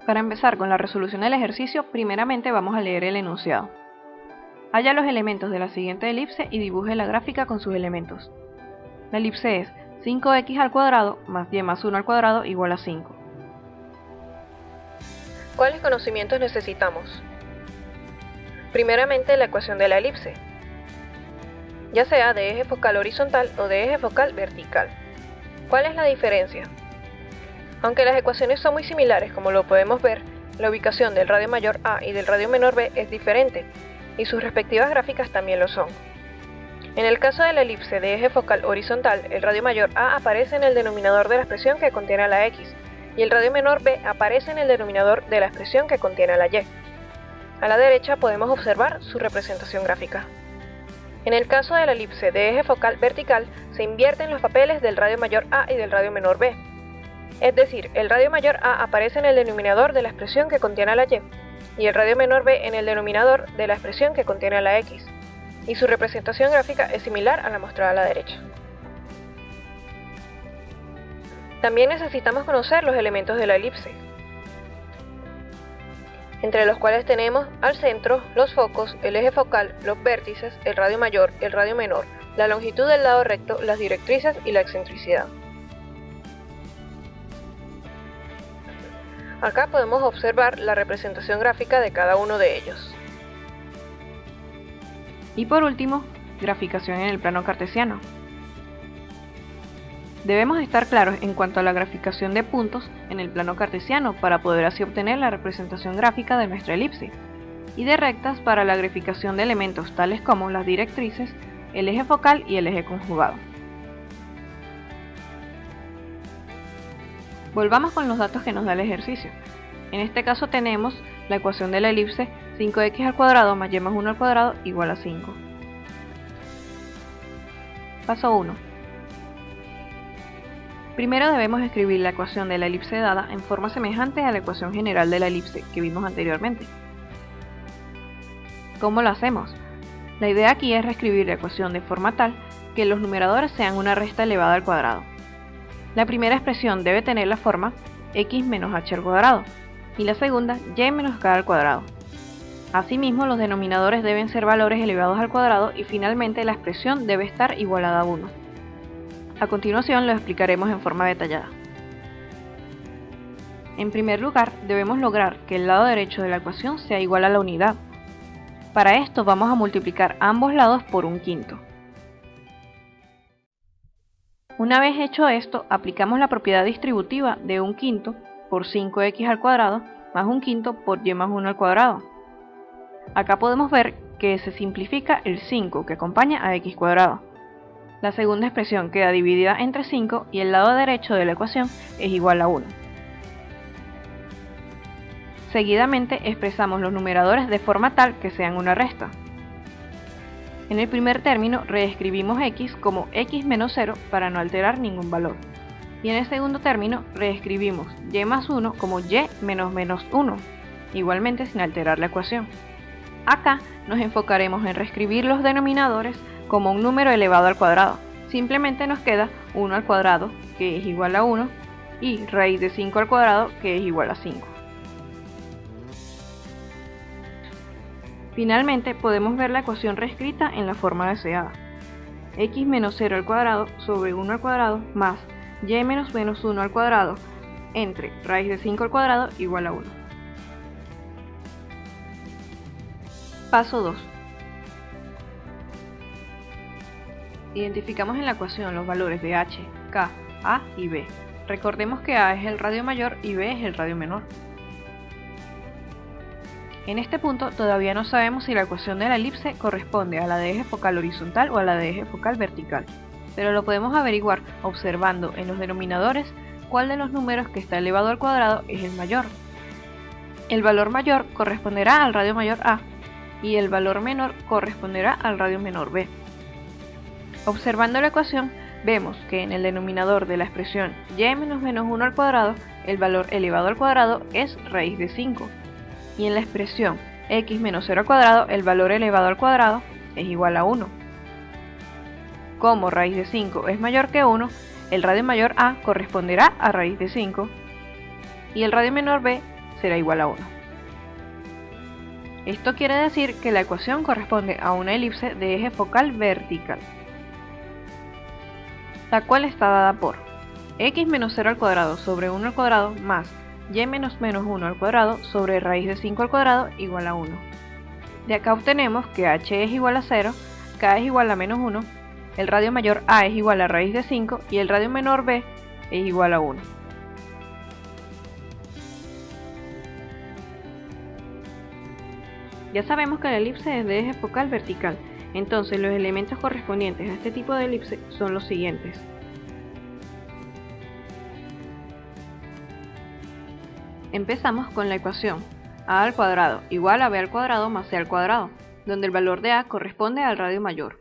Para empezar con la resolución del ejercicio, primeramente vamos a leer el enunciado. Halla los elementos de la siguiente elipse y dibuje la gráfica con sus elementos. La elipse es 5x al cuadrado más y más 1 al cuadrado igual a 5. ¿Cuáles conocimientos necesitamos? Primeramente, la ecuación de la elipse, ya sea de eje focal horizontal o de eje focal vertical. ¿Cuál es la diferencia? Aunque las ecuaciones son muy similares, como lo podemos ver, la ubicación del radio mayor A y del radio menor B es diferente, y sus respectivas gráficas también lo son. En el caso de la elipse de eje focal horizontal, el radio mayor A aparece en el denominador de la expresión que contiene a la X, y el radio menor B aparece en el denominador de la expresión que contiene a la Y. A la derecha podemos observar su representación gráfica. En el caso de la elipse de eje focal vertical, se invierten los papeles del radio mayor A y del radio menor B. Es decir, el radio mayor A aparece en el denominador de la expresión que contiene a la Y, y el radio menor B en el denominador de la expresión que contiene a la X, y su representación gráfica es similar a la mostrada a la derecha. También necesitamos conocer los elementos de la elipse, entre los cuales tenemos al centro, los focos, el eje focal, los vértices, el radio mayor, el radio menor, la longitud del lado recto, las directrices y la excentricidad. Acá podemos observar la representación gráfica de cada uno de ellos. Y por último, graficación en el plano cartesiano. Debemos estar claros en cuanto a la graficación de puntos en el plano cartesiano para poder así obtener la representación gráfica de nuestra elipse, y de rectas para la graficación de elementos tales como las directrices, el eje focal y el eje conjugado. Volvamos con los datos que nos da el ejercicio. En este caso tenemos la ecuación de la elipse 5x al cuadrado más y más 1 al cuadrado igual a 5. Paso 1. Primero debemos escribir la ecuación de la elipse dada en forma semejante a la ecuación general de la elipse que vimos anteriormente. ¿Cómo lo hacemos? La idea aquí es reescribir la ecuación de forma tal que los numeradores sean una resta elevada al cuadrado. La primera expresión debe tener la forma x menos h al cuadrado y la segunda y menos k al cuadrado. Asimismo, los denominadores deben ser valores elevados al cuadrado y finalmente la expresión debe estar igualada a 1. A continuación lo explicaremos en forma detallada. En primer lugar, debemos lograr que el lado derecho de la ecuación sea igual a la unidad. Para esto vamos a multiplicar ambos lados por 1/5. Una vez hecho esto, aplicamos la propiedad distributiva de 1/5 por 5x al cuadrado más 1/5 por y más 1 al cuadrado. Acá podemos ver que se simplifica el 5 que acompaña a x cuadrado. La segunda expresión queda dividida entre 5 y el lado derecho de la ecuación es igual a 1. Seguidamente expresamos los numeradores de forma tal que sean una resta. En el primer término reescribimos x como x menos 0 para no alterar ningún valor. Y en el segundo término reescribimos y más 1 como y menos menos 1, igualmente sin alterar la ecuación. Acá nos enfocaremos en reescribir los denominadores como un número elevado al cuadrado. Simplemente nos queda 1 al cuadrado, que es igual a 1, y raíz de 5 al cuadrado, que es igual a 5. Finalmente podemos ver la ecuación reescrita en la forma deseada. X menos 0 al cuadrado sobre 1 al cuadrado más y menos menos 1 al cuadrado entre raíz de 5 al cuadrado igual a 1. Paso 2. Identificamos en la ecuación los valores de h, k, a y b. Recordemos que a es el radio mayor y b es el radio menor. En este punto todavía no sabemos si la ecuación de la elipse corresponde a la de eje focal horizontal o a la de eje focal vertical, pero lo podemos averiguar observando en los denominadores cuál de los números que está elevado al cuadrado es el mayor. El valor mayor corresponderá al radio mayor A y el valor menor corresponderá al radio menor B. Observando la ecuación, vemos que en el denominador de la expresión y menos menos 1 al cuadrado, el valor elevado al cuadrado es raíz de 5. Y en la expresión x menos 0 al cuadrado, el valor elevado al cuadrado es igual a 1. Como raíz de 5 es mayor que 1, el radio mayor A corresponderá a raíz de 5 y el radio menor B será igual a 1. Esto quiere decir que la ecuación corresponde a una elipse de eje focal vertical, la cual está dada por x menos 0 al cuadrado sobre 1 al cuadrado más y menos 1 al cuadrado sobre raíz de 5 al cuadrado igual a 1. De acá obtenemos que h es igual a 0, k es igual a menos 1, el radio mayor a es igual a raíz de 5 y el radio menor b es igual a 1. Ya sabemos que la elipse es de eje focal vertical, entonces los elementos correspondientes a este tipo de elipse son los siguientes. Empezamos con la ecuación a al cuadrado igual a b al cuadrado más c al cuadrado, donde el valor de a corresponde al radio mayor,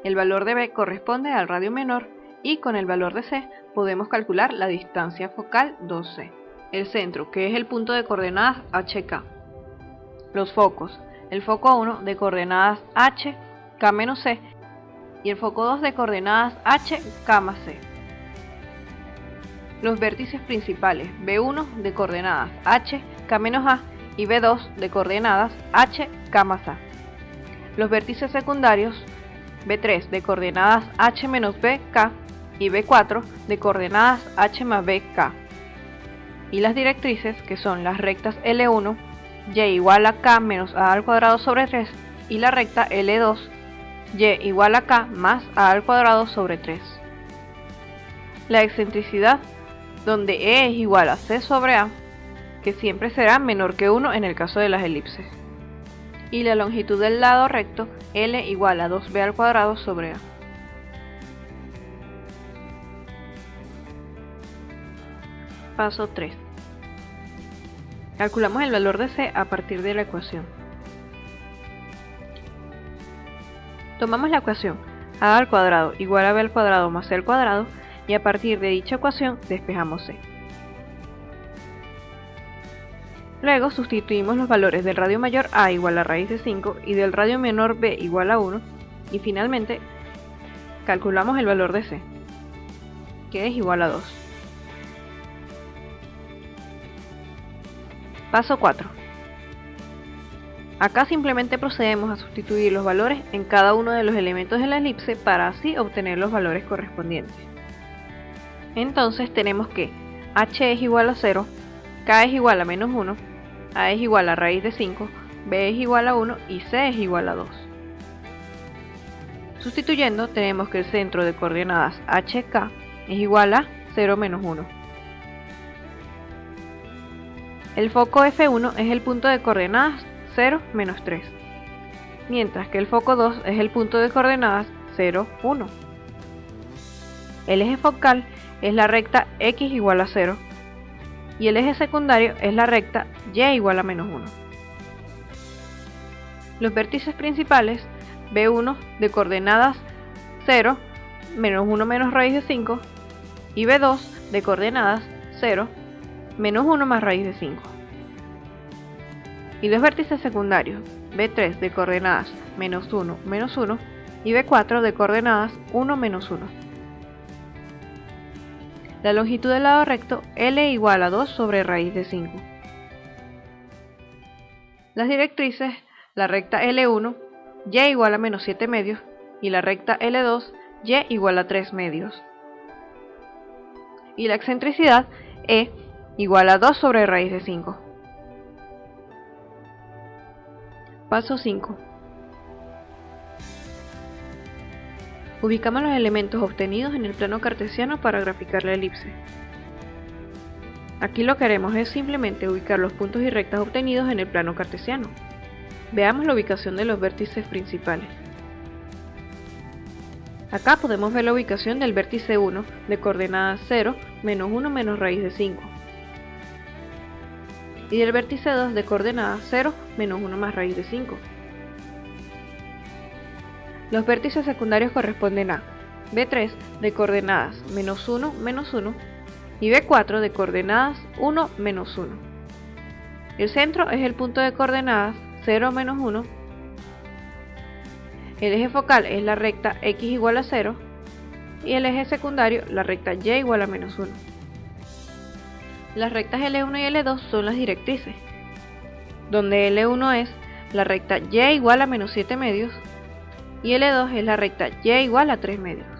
el valor de b corresponde al radio menor y con el valor de c podemos calcular la distancia focal 2c, el centro que es el punto de coordenadas hk, los focos, el foco 1 de coordenadas h, k menos c y el foco 2 de coordenadas h, k más c. Los vértices principales B1 de coordenadas h, k menos a y B2 de coordenadas h, k más a. Los vértices secundarios B3 de coordenadas h menos b, k y B4 de coordenadas h más b, k. Y las directrices que son las rectas L1, y igual a k menos a al cuadrado sobre 3 y la recta L2, y igual a k más a al cuadrado sobre 3. La excentricidad, donde e es igual a c sobre a, que siempre será menor que 1 en el caso de las elipses. Y la longitud del lado recto, L igual a 2b al cuadrado sobre a. Paso 3. Calculamos el valor de c a partir de la ecuación. Tomamos la ecuación a al cuadrado igual a b al cuadrado más c al cuadrado y a partir de dicha ecuación despejamos c. Luego sustituimos los valores del radio mayor a igual a raíz de 5 y del radio menor b igual a 1 y finalmente calculamos el valor de c, que es igual a 2. Paso 4. Acá simplemente procedemos a sustituir los valores en cada uno de los elementos de la elipse para así obtener los valores correspondientes. Entonces tenemos que h es igual a 0, k es igual a menos 1, a es igual a raíz de 5, b es igual a 1 y c es igual a 2. Sustituyendo tenemos que el centro de coordenadas hk es igual a 0 menos 1. El foco F1 es el punto de coordenadas 0, menos 3, mientras que el foco 2 es el punto de coordenadas 0, 1. El eje focal es la recta x igual a 0 y el eje secundario es la recta y igual a menos 1. Los vértices principales B1 de coordenadas 0, menos 1 menos raíz de 5 y B2 de coordenadas 0, menos 1 más raíz de 5. Y los vértices secundarios B3 de coordenadas menos 1 menos 1 y B4 de coordenadas 1 menos 1. La longitud del lado recto L igual a 2 sobre raíz de 5. Las directrices, la recta L1, y igual a menos 7 medios y la recta L2, y igual a 3 medios. Y la excentricidad E igual a 2 sobre raíz de 5. Paso 5. Ubicamos los elementos obtenidos en el plano cartesiano para graficar la elipse. Aquí lo que haremos es simplemente ubicar los puntos y rectas obtenidos en el plano cartesiano. Veamos la ubicación de los vértices principales. Acá podemos ver la ubicación del vértice 1 de coordenadas 0, menos 1 menos raíz de 5. Y del vértice 2 de coordenadas 0, menos 1 más raíz de 5. Los vértices secundarios corresponden a B3 de coordenadas menos 1, menos 1 y B4 de coordenadas 1, menos 1. El centro es el punto de coordenadas 0, menos 1. El eje focal es la recta x igual a 0 y el eje secundario la recta y igual a menos 1. Las rectas L1 y L2 son las directrices, donde L1 es la recta y igual a menos 7 medios y L2 es la recta y igual a 3 medios.